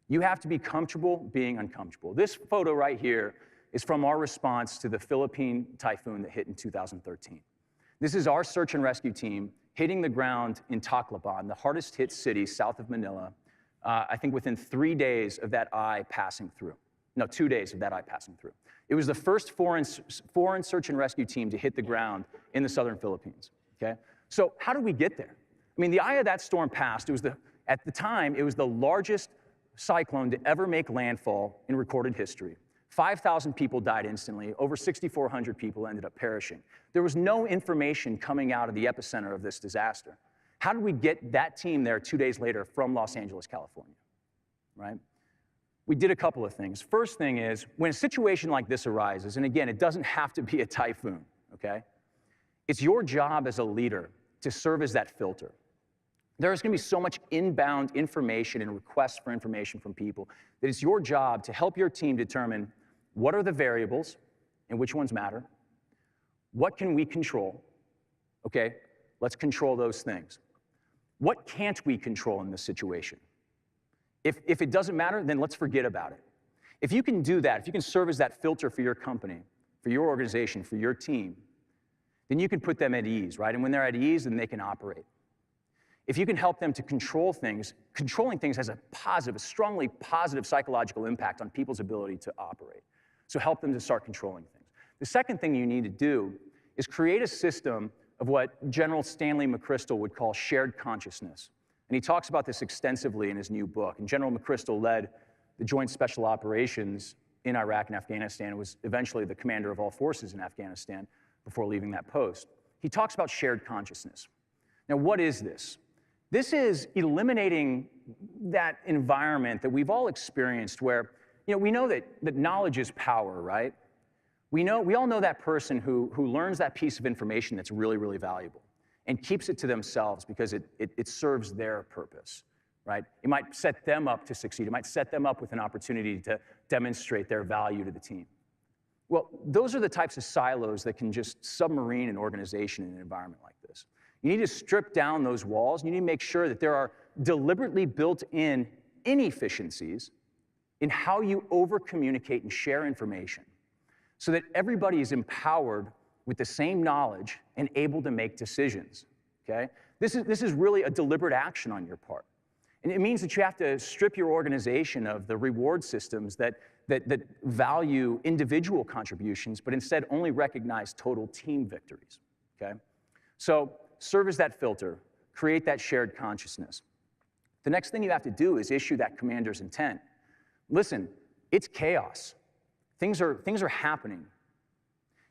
you have to be comfortable being uncomfortable. This photo right here is from our response to the Philippine typhoon that hit in 2013. This is our search and rescue team hitting the ground in Tacloban, the hardest hit city south of Manila, I think within 3 days of that eye passing through. No, 2 days of that eye passing through. It was the first foreign search and rescue team to hit the ground in the southern Philippines, okay? So how did we get there? I mean, the eye of that storm passed. At the time, it was the largest cyclone to ever make landfall in recorded history. 5,000 people died instantly. Over 6,400 people ended up perishing. There was no information coming out of the epicenter of this disaster. How did we get that team there 2 days later from Los Angeles, California, right? We did a couple of things. First thing is, when a situation like this arises, and again, it doesn't have to be a typhoon, okay? It's your job as a leader to serve as that filter. There's going to be so much inbound information and requests for information from people that it's your job to help your team determine what are the variables and which ones matter, what can we control, okay? Let's control those things. What can't we control in this situation? If it doesn't matter, then let's forget about it. If you can do that, if you can serve as that filter for your company, for your organization, for your team, then you can put them at ease, right? And when they're at ease, then they can operate. If you can help them to control things, controlling things has a positive, a strongly positive psychological impact on people's ability to operate. So help them to start controlling things. The second thing you need to do is create a system of what General Stanley McChrystal would call shared consciousness. And he talks about this extensively in his new book. And General McChrystal led the Joint Special Operations in Iraq and Afghanistan and was eventually the commander of all forces in Afghanistan before leaving that post. He talks about shared consciousness. Now, what is this? This is eliminating that environment that we've all experienced where, we know that knowledge is power, right? We all know that person who learns that piece of information that's really, really valuable and keeps it to themselves because it serves their purpose, right? It might set them up to succeed. It might set them up with an opportunity to demonstrate their value to the team. Well, those are the types of silos that can just submarine an organization in an environment like this. You need to strip down those walls. You need to make sure that there are deliberately built-in inefficiencies in how you over-communicate and share information so that everybody is empowered with the same knowledge and able to make decisions, okay? This is really a deliberate action on your part. And it means that you have to strip your organization of the reward systems that value individual contributions, but instead only recognize total team victories, okay? So serve as that filter, create that shared consciousness. The next thing you have to do is issue that commander's intent. Listen, it's chaos. Things are happening.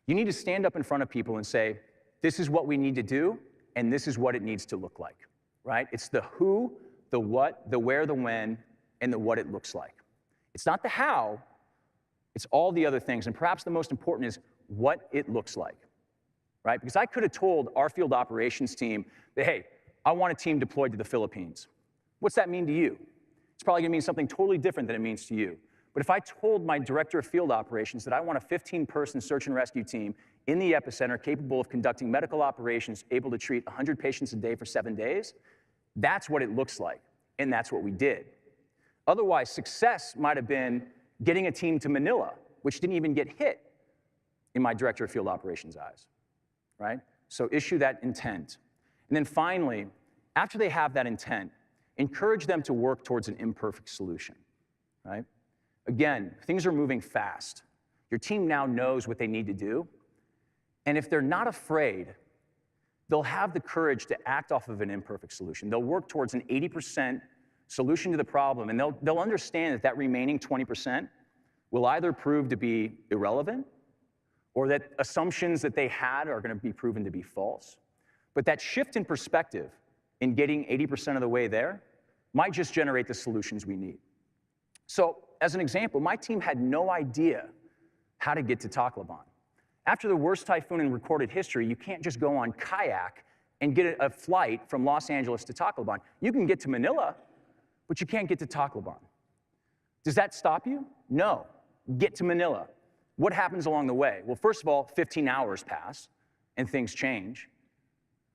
You need to stand up in front of people and say, this is what we need to do, and this is what it needs to look like, right? It's the who, the what, the where, the when, and the what it looks like. It's not the how, it's all the other things, and perhaps the most important is what it looks like, right? Because I could have told our field operations team that, hey, I want a team deployed to the Philippines. What's that mean to you? It's probably gonna mean something totally different than it means to you. But if I told my director of field operations that I want a 15-person search and rescue team in the epicenter capable of conducting medical operations, able to treat 100 patients a day for 7 days, that's what it looks like, and that's what we did. Otherwise, success might have been getting a team to Manila, which didn't even get hit in my director of field operations' eyes, right? So issue that intent. And then finally, after they have that intent, encourage them to work towards an imperfect solution, right? Again, things are moving fast. Your team now knows what they need to do, and if they're not afraid, they'll have the courage to act off of an imperfect solution. They'll work towards an 80% solution to the problem, and they'll understand that that remaining 20% will either prove to be irrelevant or that assumptions that they had are going to be proven to be false. But that shift in perspective in getting 80% of the way there might just generate the solutions we need. So, as an example, my team had no idea how to get to Tacloban. After the worst typhoon in recorded history, you can't just go on kayak and get a flight from Los Angeles to Tacloban. You can get to Manila, but you can't get to Tacloban. Does that stop you? No. Get to Manila. What happens along the way? Well, first of all, 15 hours pass and things change.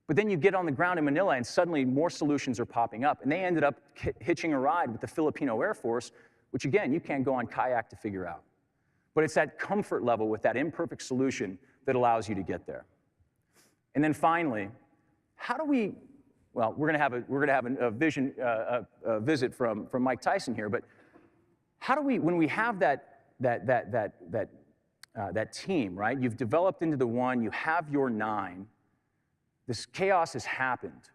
But then you get on the ground in Manila and suddenly more solutions are popping up. And they ended up hitching a ride with the Filipino Air Force, which again, you can't go on kayak to figure out. But it's that comfort level with that imperfect solution that allows you to get there. And then finally, how do we, well, we're gonna have a visit from Mike Tyson here, but how do we, when we have that team, right? You've developed into the one, you have your 9, this chaos has happened.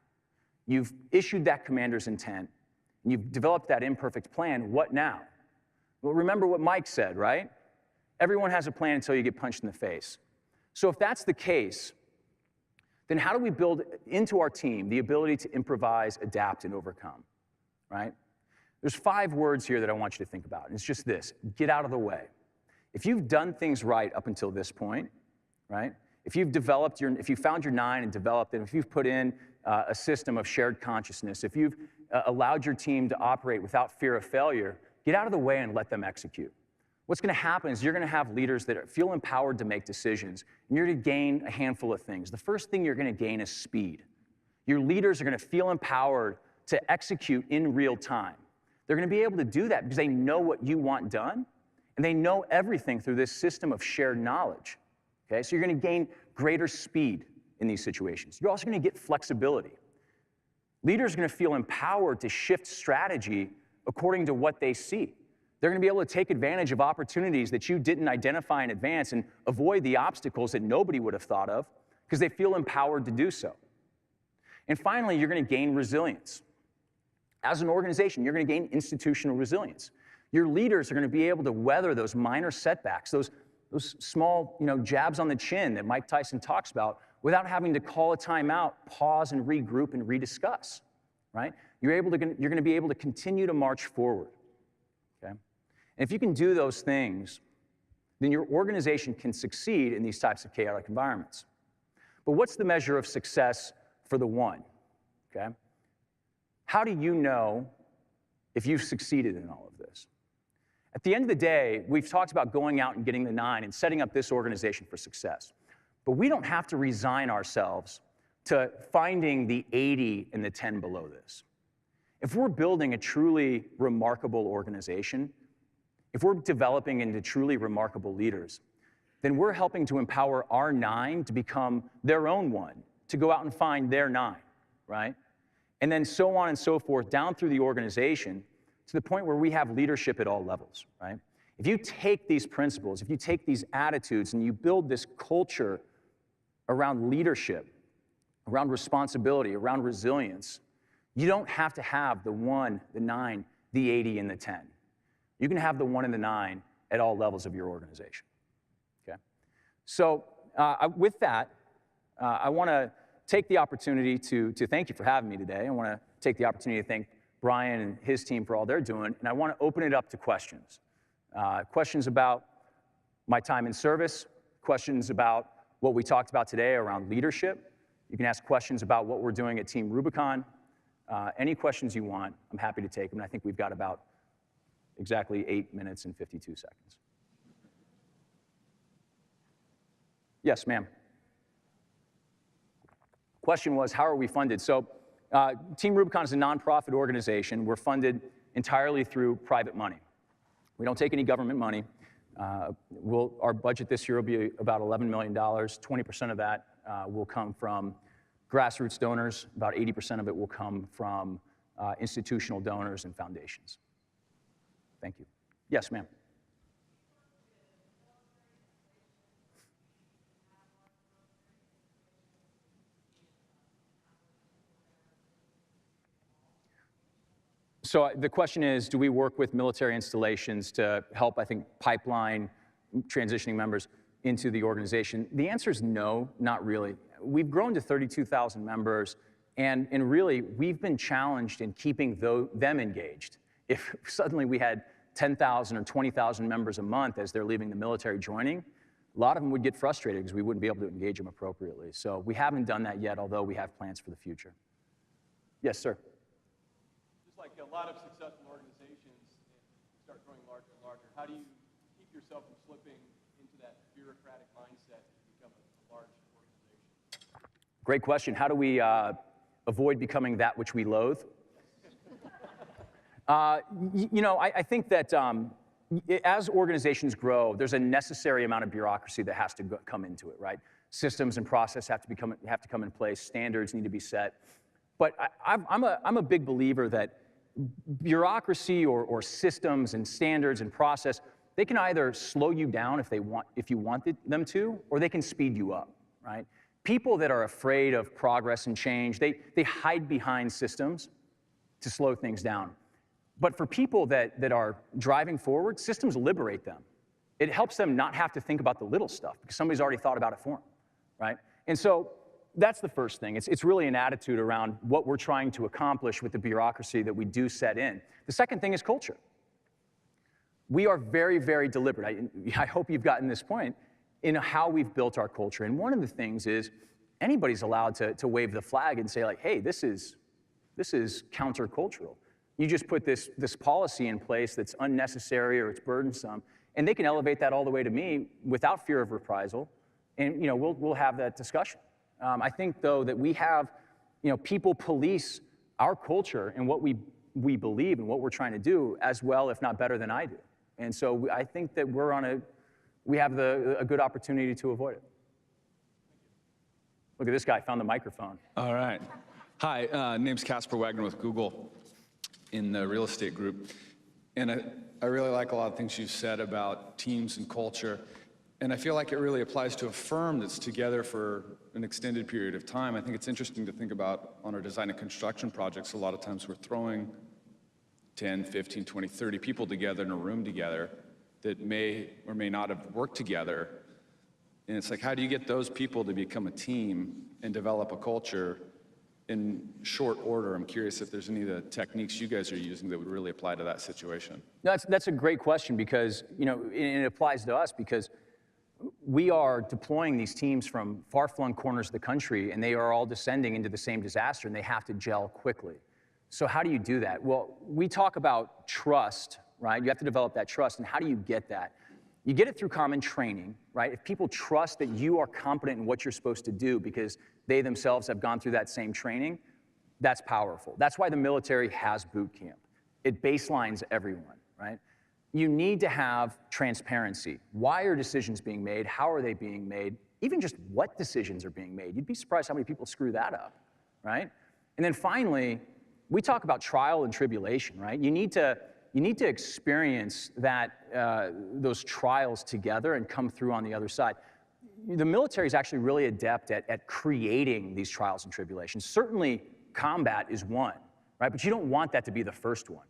You've issued that commander's intent, and you've developed that imperfect plan, what now? Well, remember what Mike said, right? Everyone has a plan until you get punched in the face. So if that's the case, then how do we build into our team the ability to improvise, adapt, and overcome, right? There's 5 words here that I want you to think about, and it's just this: get out of the way. If you've done things right up until this point, right? If you found your 9 and developed it, if you've put in a system of shared consciousness, if you've allowed your team to operate without fear of failure, get out of the way and let them execute. What's going to happen is you're going to have leaders that feel empowered to make decisions, and you're going to gain a handful of things. The first thing you're going to gain is speed. Your leaders are going to feel empowered to execute in real time. They're going to be able to do that because they know what you want done, and they know everything through this system of shared knowledge. Okay? So you're going to gain greater speed in these situations. You're also going to get flexibility. Leaders are going to feel empowered to shift strategy according to what they see. They're going to be able to take advantage of opportunities that you didn't identify in advance and avoid the obstacles that nobody would have thought of because they feel empowered to do so. And finally, you're going to gain resilience. As an organization, you're going to gain institutional resilience. Your leaders are going to be able to weather those minor setbacks, those small, jabs on the chin that Mike Tyson talks about without having to call a timeout, pause and regroup and rediscuss, right? You're going to be able to continue to march forward, okay? And if you can do those things, then your organization can succeed in these types of chaotic environments. But what's the measure of success for the one, okay? How do you know if you've succeeded in all of this? At the end of the day, we've talked about going out and getting the 9 and setting up this organization for success. But we don't have to resign ourselves to finding the 80 and the 10 below this. If we're building a truly remarkable organization, if we're developing into truly remarkable leaders, then we're helping to empower our 9 to become their own 1, to go out and find their 9, right? And then so on and so forth down through the organization to the point where we have leadership at all levels, right? If you take these principles, if you take these attitudes and you build this culture around leadership, around responsibility, around resilience, you don't have to have the 1, the 9, the 80, and the 10. You can have the 1 and the 9 at all levels of your organization, okay? So with that, I want to take the opportunity to thank you for having me today. I want to take the opportunity to thank Brian and his team for all they're doing, and I want to open it up to questions. Questions about my time in service, questions about what we talked about today around leadership. You can ask questions about what we're doing at Team Rubicon. Any questions you want, I'm happy to take them, and I think we've got about exactly 8 minutes and 52 seconds. Yes, ma'am. Question was, how are we funded? So Team Rubicon is a nonprofit organization. We're funded entirely through private money. We don't take any government money. Our budget this year will be about $11 million. 20% of that will come from grassroots donors. About 80% of it will come from institutional donors and foundations. Thank you. Yes, ma'am. So the question is, do we work with military installations to help, I think, pipeline transitioning members into the organization? The answer is no, not really. We've grown to 32,000 members, and really, we've been challenged in keeping them engaged. If suddenly we had 10,000 or 20,000 members a month as they're leaving the military joining, a lot of them would get frustrated because we wouldn't be able to engage them appropriately. So we haven't done that yet, although we have plans for the future. Yes, sir. Like a lot of successful organizations start growing larger and larger, how do you keep yourself from slipping into that bureaucratic mindset as you become a large organization? Great question. How do we avoid becoming that which we loathe? I think that as organizations grow, there's a necessary amount of bureaucracy that has to come into it, right? Systems and process have to come in place. Standards need to be set. But I'm a big believer that bureaucracy or systems and standards and process, they can either slow you down if you wanted them to, or they can speed you up, right? People that are afraid of progress and change, they hide behind systems to slow things down. But for people that are driving forward, systems liberate them. It helps them not have to think about the little stuff because somebody's already thought about it for them, right? And so that's the first thing. It's really an attitude around what we're trying to accomplish with the bureaucracy that we do set in. The second thing is culture. We are very, very deliberate. I hope you've gotten this point in how we've built our culture. And one of the things is anybody's allowed to wave the flag and say, like, hey, this is countercultural. You just put this policy in place that's unnecessary or it's burdensome, and they can elevate that all the way to me without fear of reprisal, and we'll have that discussion. I think, though, that we have, people police our culture and what we believe and what we're trying to do as well, if not better than I do. And so I think that we have a good opportunity to avoid it. Look at this guy, found the microphone. All right. Hi, name's Casper Wagner with Google in the real estate group. And I really like a lot of things you've said about teams and culture. And I feel like it really applies to a firm that's together for an extended period of time. I think it's interesting to think about on our design and construction projects. A lot of times we're throwing 10, 15, 20, 30 people together in a room together that may or may not have worked together. And it's like, how do you get those people to become a team and develop a culture in short order? I'm curious if there's any of the techniques you guys are using that would really apply to that situation. That's a great question because, it applies to us because we are deploying these teams from far-flung corners of the country, and they are all descending into the same disaster, and they have to gel quickly. So how do you do that? Well, we talk about trust, right? You have to develop that trust, and how do you get that? You get it through common training, right? If people trust that you are competent in what you're supposed to do because they themselves have gone through that same training, that's powerful. That's why the military has boot camp. It baselines everyone, right? You need to have transparency. Why are decisions being made? How are they being made? Even just what decisions are being made. You'd be surprised how many people screw that up, right? And then finally, we talk about trial and tribulation, right? You need to experience those trials together and come through on the other side. The military is actually really adept at creating these trials and tribulations. Certainly, combat is one, right? But you don't want that to be the first one.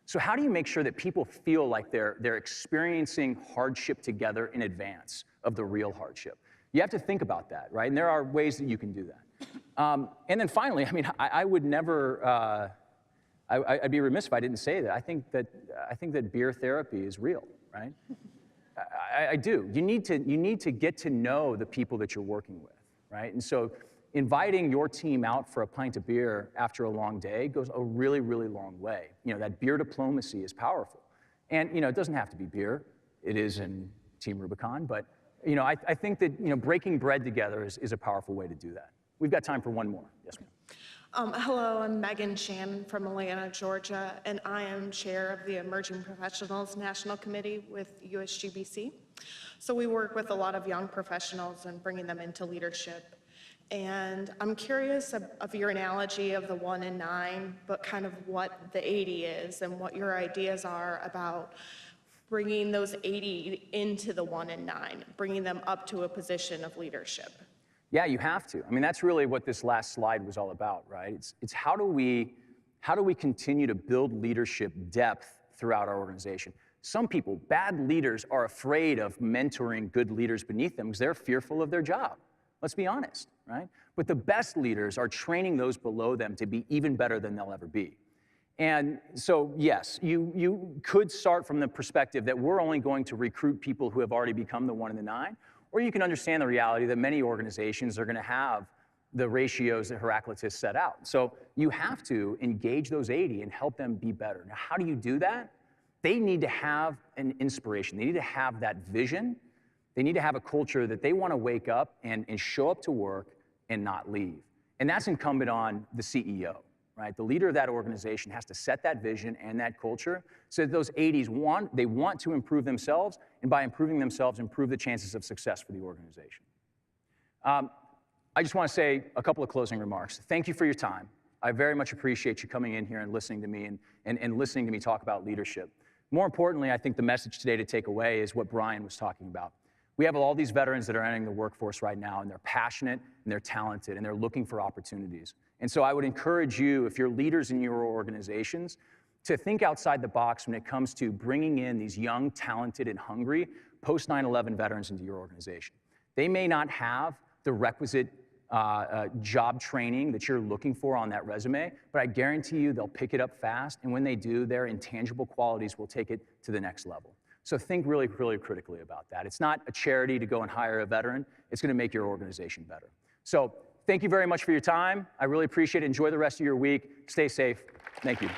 So how do you make sure that people feel like they're experiencing hardship together in advance of the real hardship? You have to think about that, right? And there are ways that you can do that. And then finally, I would never, I'd be remiss if I didn't say that. I think that beer therapy is real, right? I do. You need to get to know the people that you're working with, right? And so inviting your team out for a pint of beer after a long day goes a really, really long way. That beer diplomacy is powerful. And, it doesn't have to be beer. It is in Team Rubicon. But, I think that, breaking bread together is a powerful way to do that. We've got time for one more. Yes, ma'am. Hello, I'm Megan Shannon from Atlanta, Georgia, and I am chair of the Emerging Professionals National Committee with USGBC. So we work with a lot of young professionals and bringing them into leadership. And I'm curious of your analogy of the 1 in 9, but kind of what the 80 is and what your ideas are about bringing those 80 into the 1 in 9, bringing them up to a position of leadership. Yeah, you have to. That's really what this last slide was all about, right? It's how do we continue to build leadership depth throughout our organization? Some people, bad leaders, are afraid of mentoring good leaders beneath them because they're fearful of their job. Let's be honest, right? But the best leaders are training those below them to be even better than they'll ever be. And so, yes, you could start from the perspective that we're only going to recruit people who have already become the 1 in the 9, or you can understand the reality that many organizations are going to have the ratios that Heraclitus set out. So you have to engage those 80 and help them be better. Now, how do you do that? They need to have an inspiration. They need to have that vision. They need to have a culture that they want to wake up and show up to work and not leave. And that's incumbent on the CEO, right? The leader of that organization has to set that vision and that culture so that those 80s want to improve themselves, and by improving themselves, improve the chances of success for the organization. I just want to say a couple of closing remarks. Thank you for your time. I very much appreciate you coming in here and listening to me and listening to me talk about leadership. More importantly, I think the message today to take away is what Brian was talking about. We have all these veterans that are entering the workforce right now, and they're passionate, and they're talented, and they're looking for opportunities. And so I would encourage you, if you're leaders in your organizations, to think outside the box when it comes to bringing in these young, talented, and hungry post 9/11 veterans into your organization. They may not have the requisite job training that you're looking for on that resume, but I guarantee you they'll pick it up fast, and when they do, their intangible qualities will take it to the next level. So think really, really critically about that. It's not a charity to go and hire a veteran. It's going to make your organization better. So thank you very much for your time. I really appreciate it. Enjoy the rest of your week. Stay safe. Thank you.